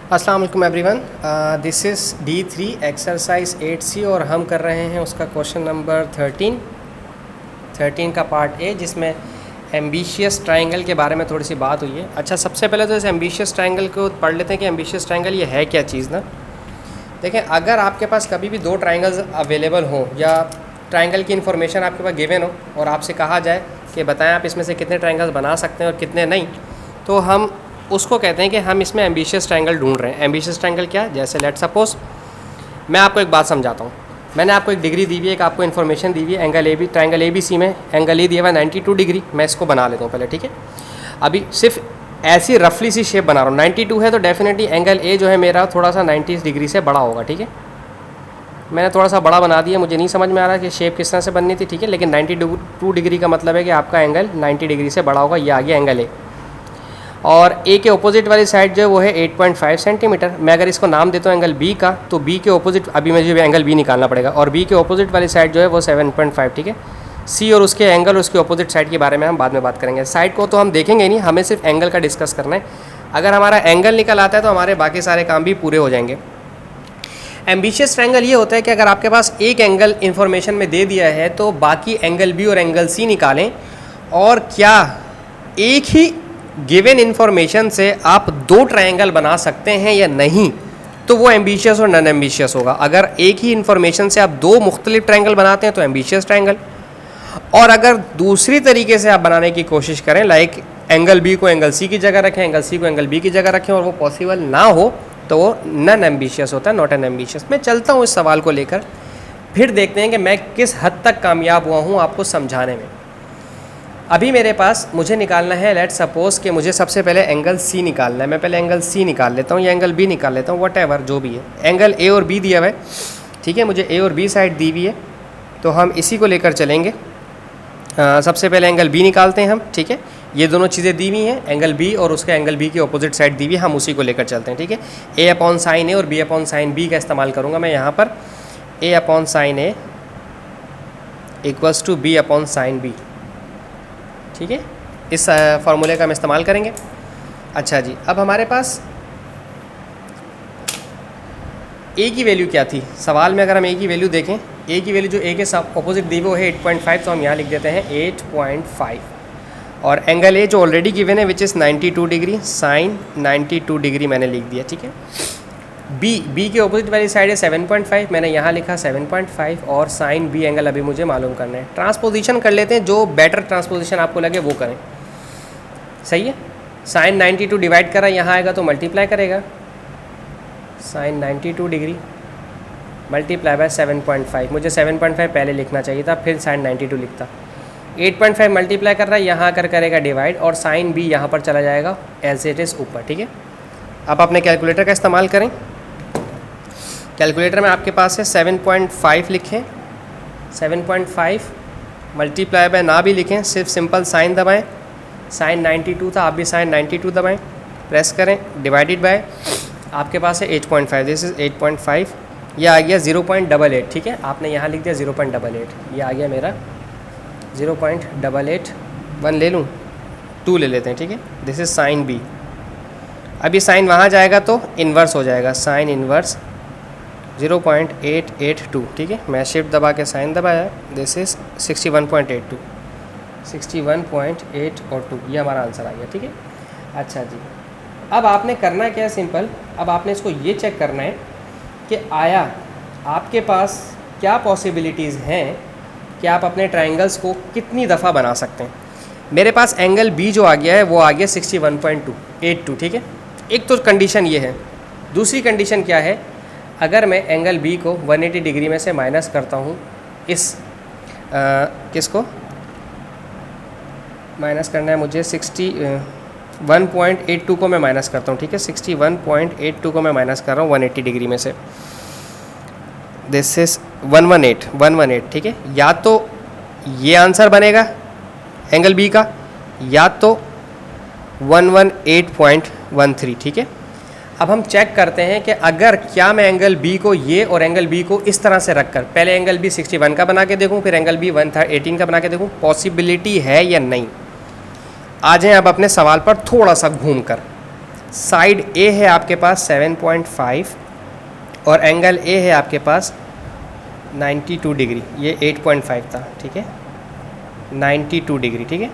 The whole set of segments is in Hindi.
अस्सलाम वालेकुम everyone, this is D3 exercise 8C और हम कर रहे हैं उसका क्वेश्चन नंबर 13 का पार्ट ए, जिसमें एम्बिशियस ट्रायंगल के बारे में थोड़ी सी बात हुई है। अच्छा, सबसे पहले तो इस एम्बिशियस ट्रायंगल को पढ़ लेते हैं कि एम्बिशियस ट्रायंगल ये है क्या चीज़ ना। देखें, अगर आपके पास कभी भी दो ट्रायंगल्स अवेलेबल हों या ट्रायंगल की इन्फॉर्मेशन आपके पास गिवन हो और आपसे कहा जाए कि बताएं आप इसमें से कितने ट्रायंगल्स बना सकते हैं और कितने नहीं, तो हम उसको कहते हैं कि हम इसमें एम्बिशियस ट्रायंगल ढूंढ रहे हैं। एम्बिशियस ट्रायंगल क्या है? जैसे लेट सपोज मैं आपको एक बात समझाता हूँ। मैंने आपको एक डिग्री दी हुई है, एक आपको इन्फॉर्मेशन दी हुई है, angle A B, triangle A B C में एंगल ए दिया हुआ 92 डिग्री। मैं इसको बना लेता हूँ पहले, ठीक है। अभी सिर्फ ऐसी रफली सी शेप बना रहा हूँ। 92 है तो डेफिनेटली एंगल ए जो है मेरा थोड़ा सा 90 डिग्री से बड़ा होगा, ठीक है। मैंने थोड़ा सा बड़ा बना दिया, मुझे नहीं समझ में आ रहा कि शेप किस तरह से बननी थी, ठीक है। लेकिन 92 डिग्री का मतलब है कि आपका एंगल 90 डिग्री से बड़ा होगा। ये आ गया एंगल ए। और ए के ऑपोजिट वाली साइड जो है वो है 8.5 सेंटीमीटर। मैं अगर इसको नाम देता हूँ एंगल बी का, तो बी के ऑपोजिट अभी मुझे एंगल बी निकालना पड़ेगा, और बी के ऑपोजिट वाली साइड जो है वो 7.5, ठीक है। सी और उसके एंगल और उसके ऑपोजिट साइड के बारे में हम बाद में बात करेंगे। साइड को तो हम देखेंगे नहीं, हमें सिर्फ एंगल का डिस्कस करना है। अगर हमारा एंगल निकल आता है तो हमारे बाकी सारे काम भी पूरे हो जाएंगे। एम्बिशियस ट्रायंगल ये होता है कि अगर आपके पास एक एंगल इन्फॉर्मेशन में दे दिया है तो बाकी एंगल बी और एंगल सी निकालें, और क्या एक ही गिवन इन्फॉर्मेशन से आप दो ट्रायंगल बना सकते हैं या नहीं, तो वो एम्बिशियस और नॉन एम्बिशियस होगा। अगर एक ही इन्फॉर्मेशन से आप दो मुख्तलिफ ट्रायंगल बनाते हैं तो एम्बिशियस ट्रायंगल, और अगर दूसरी तरीके से आप बनाने की कोशिश करें, लाइक एंगल बी को एंगल सी की जगह रखें, एंगल सी को एंगल बी की जगह रखें, और वो पॉसिबल ना हो, तो वो नॉन एम्बिशियस होता है, नॉट एन एम्बिशियस। मैं चलता हूँ इस सवाल को लेकर, फिर देखते हैं कि मैं किस हद तक कामयाब हुआ हूँ आपको समझाने में। अभी मेरे पास मुझे निकालना है, लेट सपोज कि मुझे सबसे पहले एंगल सी निकालना है। मैं पहले एंगल सी निकाल लेता हूँ या एंगल बी निकाल लेता हूँ, व्हाटएवर जो भी है। एंगल ए और बी दिया हुआ है, ठीक है। मुझे ए और बी साइड दी हुई है, तो हम इसी को लेकर चलेंगे। सबसे पहले एंगल बी निकालते हैं हम, ठीक है। ये दोनों चीज़ें दी हुई हैं, एंगल बी और उसका एंगल बी की अपोजिट साइड दी हुई है, हम उसी को लेकर चलते हैं, ठीक है। ए अपॉन साइन ए और बी अपॉन साइन बी का इस्तेमाल करूँगा मैं यहाँ पर। A upon sine A equals to B upon sine B, ठीक है। इस फार्मूले का हम इस्तेमाल करेंगे। अच्छा जी, अब हमारे पास ए की वैल्यू क्या थी सवाल में? अगर हम ए की वैल्यू देखें, ए की वैल्यू जो ए के अपोजिट दी हुई है 8.5, तो हम यहाँ लिख देते हैं 8.5। और एंगल ए जो ऑलरेडी गिवन है which is 92 degree, sine 92 degree मैंने लिख दिया, ठीक है। बी के ऑपोजिट वाली साइड है 7.5, मैंने यहाँ लिखा 7.5, और साइन बी एंगल अभी मुझे मालूम करना है। ट्रांसपोजिशन कर लेते हैं, जो बेटर ट्रांसपोजिशन आपको लगे वो करें, सही है। साइन 92 डिवाइड करा, यहाँ आएगा तो मल्टीप्लाई करेगा, साइन 92 डिग्री मल्टीप्लाई बाय 7.5। मुझे 7.5 पहले लिखना चाहिए था, फिर साइन 92 लिखता। 8.5 मल्टीप्लाई कर रहा है, यहाँ आकर करेगा डिवाइड, और साइन बी यहाँ पर चला जाएगा एज इट इज़ ऊपर, ठीक है। अब अपने कैलकुलेटर का इस्तेमाल करें। कैलकुलेटर में आपके पास है 7.5 लिखें, 7.5 मल्टीप्लाई बाय ना भी लिखें, सिर्फ सिंपल साइन दबाएं। साइन 92 था, आप भी साइन 92 दबाएं, प्रेस करें, डिवाइडेड बाय आपके पास है 8.5, दिस इज़ 8.5। यह आ गया 0.88, ठीक है। आपने यहाँ लिख दिया 0.88, ये आ गया मेरा 0.88। 1 ले लूँ, 2 ले लेते हैं, ठीक है। This is sine B. अभी साइन वहाँ जाएगा तो इन्वर्स हो जाएगा, साइन इन्वर्स 0.882, ठीक है। मैं शिफ्ट दबा के साइन दबाया, दिस इज़ 61.82, 61.882, ये हमारा आंसर आ गया, ठीक है। अच्छा जी, अब आपने करना क्या है, सिंपल। अब आपने इसको ये चेक करना है कि आया आपके पास क्या पॉसिबिलिटीज़ हैं कि आप अपने ट्रायंगल्स को कितनी दफ़ा बना सकते हैं। मेरे पास एंगल बी जो आ गया है वो आ गया 61.82, ठीक है। एक तो कंडीशन ये है। दूसरी कंडीशन क्या है? अगर मैं एंगल बी को 180 डिग्री में से माइनस करता हूँ, इस किसको माइनस करना है मुझे, 61.82 को मैं माइनस करता हूँ, ठीक है। 61.82 को मैं माइनस कर रहा हूँ 180 डिग्री में से, दिस इज़ 118, ठीक है। या तो ये आंसर बनेगा एंगल बी का, या तो 118.13, ठीक है। अब हम चेक करते हैं कि अगर क्या मैं एंगल बी को ये और एंगल बी को इस तरह से रखकर पहले एंगल बी 61 का बना के देखूं, फिर एंगल बी 118 का बना के देखूं, पॉसिबिलिटी है या नहीं। आ जाएं अब अपने सवाल पर थोड़ा सा घूम कर। साइड ए है आपके पास 7.5 और एंगल ए है आपके पास 92 डिग्री, ये 8.5 था, ठीक है, 92 डिग्री, ठीक है।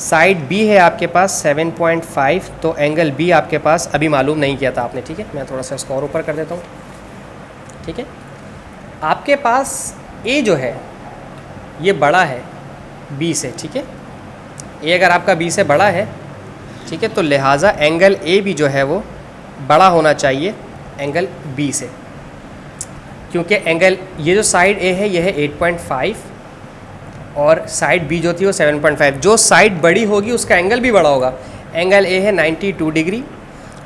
साइड बी है आपके पास 7.5, तो एंगल बी आपके पास अभी मालूम नहीं किया था आपने, ठीक है। मैं थोड़ा सा इसको और ऊपर कर देता हूँ, ठीक है। आपके पास ए जो है ये बड़ा है बी से, ठीक है। ए अगर आपका बी से बड़ा है, ठीक है, तो लिहाजा एंगल ए भी जो है वो बड़ा होना चाहिए एंगल बी से, क्योंकि एंगल ये जो साइड ए है ये है 8.5 और साइड बी जो थी वो 7.5। जो साइड बड़ी होगी उसका एंगल भी बड़ा होगा। एंगल ए है 92 डिग्री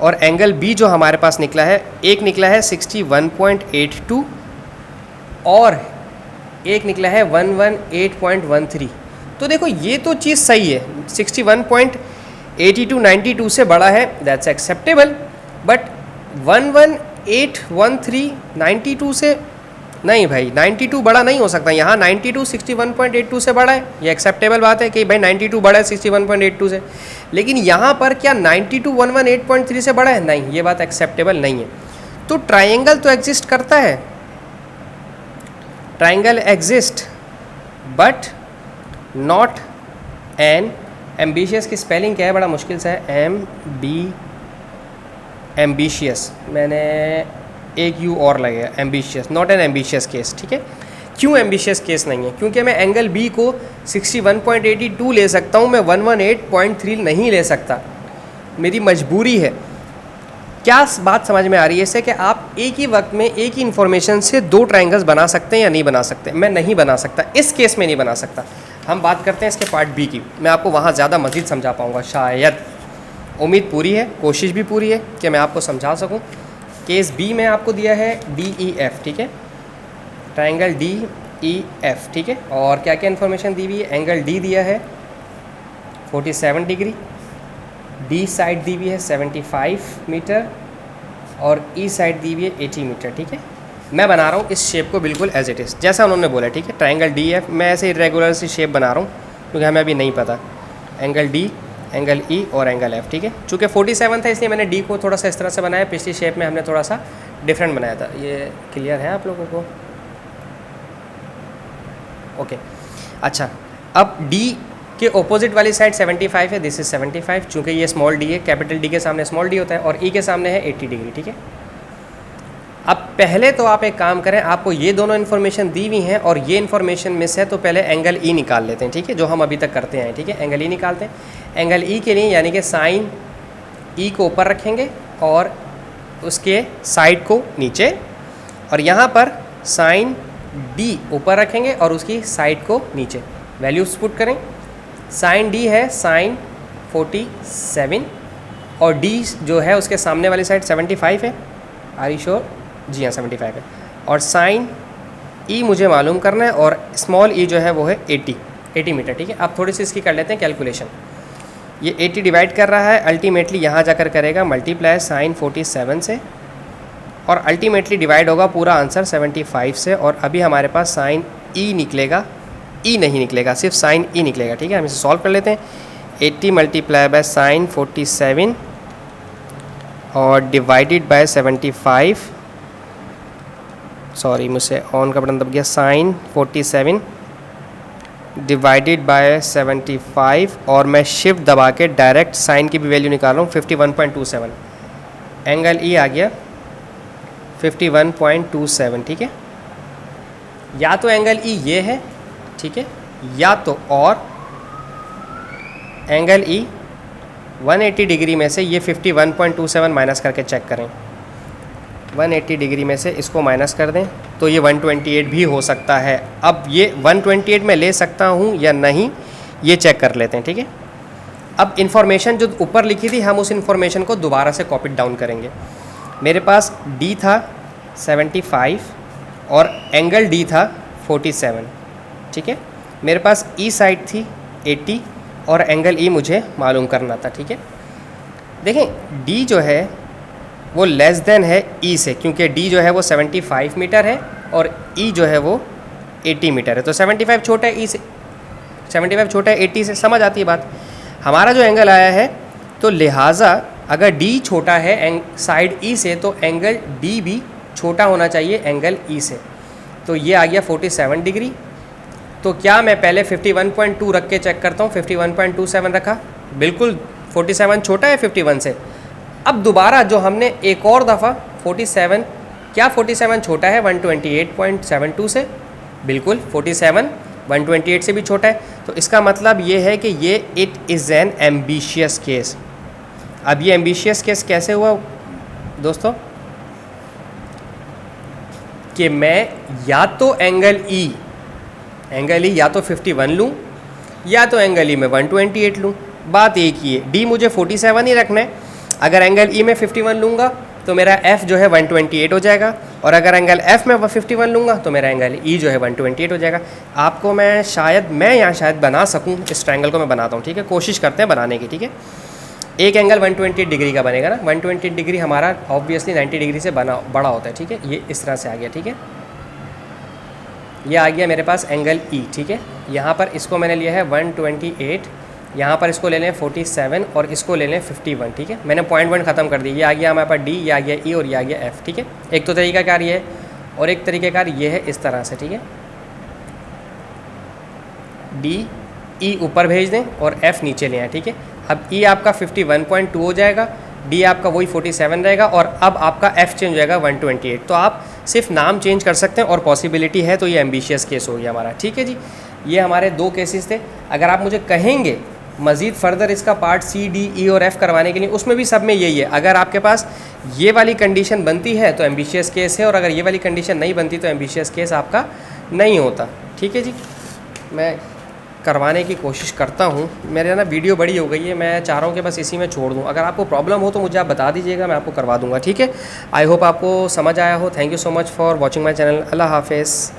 और एंगल बी जो हमारे पास निकला है, एक निकला है 61.82 और एक निकला है 118.13। तो देखो ये तो चीज़ सही है, 61.82 92 से बड़ा है, दैट्स एक्सेप्टेबल, बट 118.13 92 से नहीं भाई, 92 बड़ा नहीं हो सकता। यहाँ 92 61.82 से बड़ा है, ये एक्सेप्टेबल बात है कि भाई 92 बड़ा है 61.82 से, लेकिन यहाँ पर क्या 92 118.3 से बड़ा है? नहीं, ये बात एक्सेप्टेबल नहीं है। तो ट्राइंगल तो एग्जिस्ट करता है, triangle exist but not an ambitious की स्पेलिंग क्या है? बड़ा मुश्किल से है, एम्बिशियस, मैंने एक यू और लगेगा, ambitious, not an ambitious case, ठीक है। क्यों एम्बिशियस केस नहीं है? क्योंकि मैं एंगल बी को 61.82 ले सकता हूँ, मैं 118.3 नहीं ले सकता, मेरी मजबूरी है। क्या बात समझ में आ रही है इससे कि आप एक ही वक्त में एक ही इन्फॉर्मेशन से दो ट्राइंगल्स बना सकते हैं या नहीं बना सकते? मैं नहीं बना सकता, इस केस में नहीं बना सकता। हम बात करते हैं इसके पार्ट बी की, मैं आपको वहाँ ज़्यादा मज़ीद समझा पाऊँगा शायद, उम्मीद पूरी है, कोशिश भी पूरी है कि मैं आपको समझा सकूँ। केस बी में आपको दिया है DEF, ठीक है, ट्राइंगल DEF, ठीक है। और क्या क्या इन्फॉर्मेशन दी हुई है? एंगल डी दिया है 47 डिग्री, डी साइड दी हुई है 75 मीटर और ई साइड दी हुई है 80 मीटर, ठीक है। मैं बना रहा हूँ इस शेप को बिल्कुल एज इट इज़, जैसा उन्होंने बोला, ठीक है। ट्राइंगल DEF, मैं ऐसे इरेगुलर सी शेप बना रहा हूँ क्योंकि हमें अभी नहीं पता। एंगल डी, एंगल ई और एंगल एफ, ठीक है। चूँकि 47 था इसलिए मैंने डी को थोड़ा सा इस तरह से बनाया, पिछली शेप में हमने थोड़ा सा डिफरेंट बनाया था। ये क्लियर है आप लोगों को? ओके, अच्छा, अब डी के ऑपोजिट वाली साइड 75 है, दिस इज 75, चूँकि ये स्मॉल डी है, कैपिटल डी के सामने स्मॉल डी होता है, और ई के सामने है 80 डिग्री, ठीक है। अब पहले तो आप एक काम करें, आपको ये दोनों इन्फॉर्मेशन दी हुई हैं और ये इन्फॉर्मेशन मिस है, तो पहले एंगल ई निकाल लेते हैं, ठीक है, जो हम अभी तक करते हैं, ठीक है। एंगल ई निकालते हैं। एंगल ई के लिए यानी कि साइन ई को ऊपर रखेंगे और उसके साइड को नीचे, और यहाँ पर साइन डी ऊपर रखेंगे और उसकी साइड को नीचे। वैल्यूज पुट करें, साइन डी है साइन 47 और डी जो है उसके सामने वाली साइड 75 है, आर यू श्योर? जी हाँ 75 है। और साइन ई मुझे मालूम करना है और स्मॉल ई जो है वो है 80 मीटर, ठीक है। अब थोड़ी सी इसकी कर लेते हैं कैलकुलेशन। ये 80 डिवाइड कर रहा है, अल्टीमेटली यहाँ जाकर करेगा मल्टीप्लाई साइन 47 से, और अल्टीमेटली डिवाइड होगा पूरा आंसर 75 से, और अभी हमारे पास साइन ई निकलेगा, ई नहीं निकलेगा, सिर्फ साइन ई निकलेगा, ठीक है। हम इसे सॉल्व कर लेते हैं। 80 मल्टीप्लाई बाय साइन 47 और डिवाइडेड बाय 75, सॉरी मुझसे ऑन का बटन दब गया, साइन 47 डिवाइडेड बाय 75, और मैं शिफ्ट दबा के डायरेक्ट साइन की भी वैल्यू निकाल रहा हूँ 51.27, एंगल ई आ गया 51.27, ठीक है। या तो एंगल ई ये है, ठीक है, या तो और एंगल ई 180 डिग्री में से ये 51.27 माइनस करके चेक करें। 180 डिग्री में से इसको माइनस कर दें तो ये 128 भी हो सकता है। अब ये 128 में ले सकता हूँ या नहीं ये चेक कर लेते हैं, ठीक है। अब इन्फॉर्मेशन जो ऊपर लिखी थी हम उस इन्फॉर्मेशन को दोबारा से कॉपी डाउन करेंगे। मेरे पास डी था 75 और एंगल डी था 47, ठीक है। मेरे पास ई साइड थी 80 और एंगल ई मुझे मालूम करना था, ठीक है। देखें डी जो है वो लेस देन है ई से, क्योंकि डी जो है वो 75 मीटर है और ई जो है वो 80 मीटर है, तो 75 छोटा है ई से, 75 छोटा है 80 से, समझ आती है बात। हमारा जो एंगल आया है तो लिहाजा अगर डी छोटा है साइड ई से तो एंगल डी भी छोटा होना चाहिए एंगल ई से। तो ये आ गया 47 डिग्री। तो क्या मैं पहले 51.2 रख के चेक करता हूँ, 51.27 रखा, बिल्कुल 47 छोटा है 51 से। अब दोबारा जो हमने एक और दफ़ा 47, क्या 47 छोटा है 128.72 से? बिल्कुल 47 128 से भी छोटा है। तो इसका मतलब ये है कि ये it is an ambitious case. अब ये एम्बिशियस केस कैसे हुआ दोस्तों? कि मैं या तो एंगल ई या तो 51 लूँ या तो एंगल ई में 128 लूँ। बात एक ही है, डी मुझे 47 ही रखना है। अगर एंगल ई में 51 लूँगा तो मेरा एफ़ जो है 128 हो जाएगा, और अगर एंगल एफ़ में 51 लूँगा तो मेरा एंगल ई जो है 128 हो जाएगा। आपको मैं शायद बना सकूँ, इस ट्रायंगल को मैं बनाता हूँ, ठीक है, कोशिश करते हैं बनाने की, ठीक है। एक एंगल 128 डिग्री का बनेगा ना, 128 डिग्री हमारा ऑब्वियसली 90 डिग्री से बड़ा होता है, ठीक है। ये इस तरह से आ गया, ठीक है। ये आ गया मेरे पास एंगल ई, ठीक है। यहाँ पर इसको मैंने लिया है 128, यहाँ पर इसको ले लें 47 और इसको ले लें 51, ठीक है। मैंने पॉइंट ख़त्म कर दी। ये आ गया हमारे पास डी, ये आ गया ई और ये आ गया एफ़, ठीक है। एक तो तरीक़ाकार ये है और एक तरीक़ाकार ये है इस तरह से, ठीक है। डी ई ऊपर भेज दें और एफ़ नीचे ले आए, ठीक है। अब ई आपका 51.2 हो जाएगा, डी आपका वही 47 रहेगा, और अब आपका एफ़ चेंज हो जाएगा 128। तो आप सिर्फ नाम चेंज कर सकते हैं और पॉसिबिलिटी है, तो ये एम्बिशियस केस हो गया हमारा, ठीक है जी। ये हमारे 2 केसेस थे। अगर आप मुझे कहेंगे मज़ीद फर्दर इसका पार्ट सी डी ई और एफ़ करवाने के लिए, उसमें भी सब में यही है। अगर आपके पास ये वाली कंडीशन बनती है तो एम्बिशियस केस है, और अगर ये वाली कंडीशन नहीं बनती तो एम्बिशियस केस आपका नहीं होता, ठीक है जी। मैं करवाने की कोशिश करता हूँ। मेरे ना वीडियो बड़ी हो गई है, मैं चाह रहा हूँ कि बस इसी में छोड़ दूँ। अगर आपको प्रॉब्लम हो तो मुझे आप बता दीजिएगा, मैं आपको करवा दूँगा, ठीक है। आई होप आपको समझ आया हो। Thank you so much for watching my channel. अल्लाह हाफिज़।